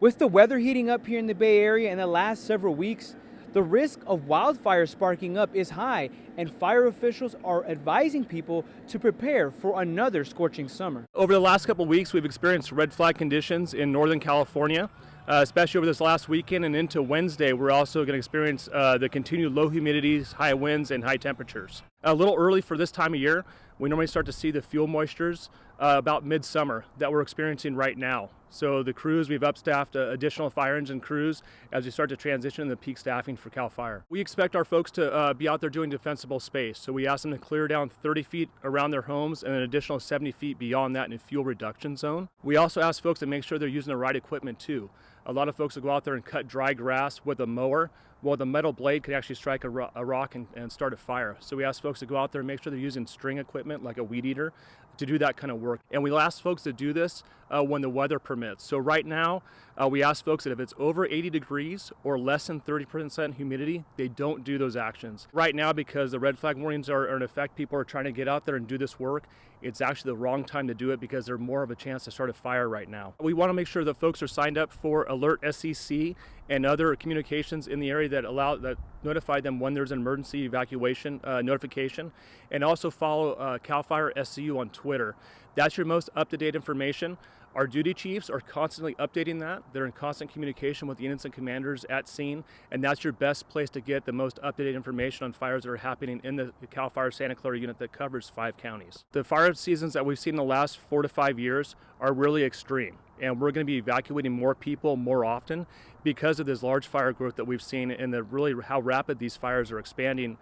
With the weather heating up here in the Bay Area in the last several weeks, the risk of wildfires sparking up is high, and fire officials are advising people to prepare for another scorching summer. Over the last couple of weeks, we've experienced red flag conditions in Northern California, especially over this last weekend and into Wednesday. We're also going to experience the continued low humidities, high winds, and high temperatures. A little early for this time of year, we normally start to see the fuel moistures about midsummer that we're experiencing right now. So the crews, we've upstaffed additional fire engine crews as we start to transition into peak staffing for CAL FIRE. We expect our folks to be out there doing defensible space. So we ask them to clear down 30 feet around their homes and an additional 70 feet beyond that in a fuel reduction zone. We also ask folks to make sure they're using the right equipment too. A lot of folks will go out there and cut dry grass with a mower. Well, the metal blade could actually strike a rock and start a fire. So we ask folks to go out there and make sure they're using string equipment like a weed eater to do that kind of work. And we ask folks to do this when the weather permits. So right now, we ask folks that if it's over 80 degrees or less than 30% humidity, they don't do those actions. Right now, because the red flag warnings are in effect, people are trying to get out there and do this work. It's actually the wrong time to do it because they're more of a chance to start a fire right now. We want to make sure that folks are signed up for Alert SCC and other communications in the area that notify them when there's an emergency evacuation notification, and also follow CAL FIRE SCU on Twitter. That's your most up-to-date information. Our duty chiefs are constantly updating that. They're in constant communication with the incident commanders at scene, and that's your best place to get the most up-to-date information on fires that are happening in the CAL FIRE Santa Clara unit that covers 5 counties. The fire seasons that we've seen in the last 4 to 5 years are really extreme, and we're going to be evacuating more people more often because of this large fire growth that we've seen and really how rapid these fires are expanding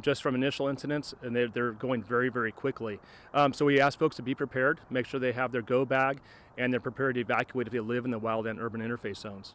just from initial incidents, and they're going very, very quickly. So we ask folks to be prepared, make sure they have their go bag, and they're prepared to evacuate if they live in the wild and urban interface zones.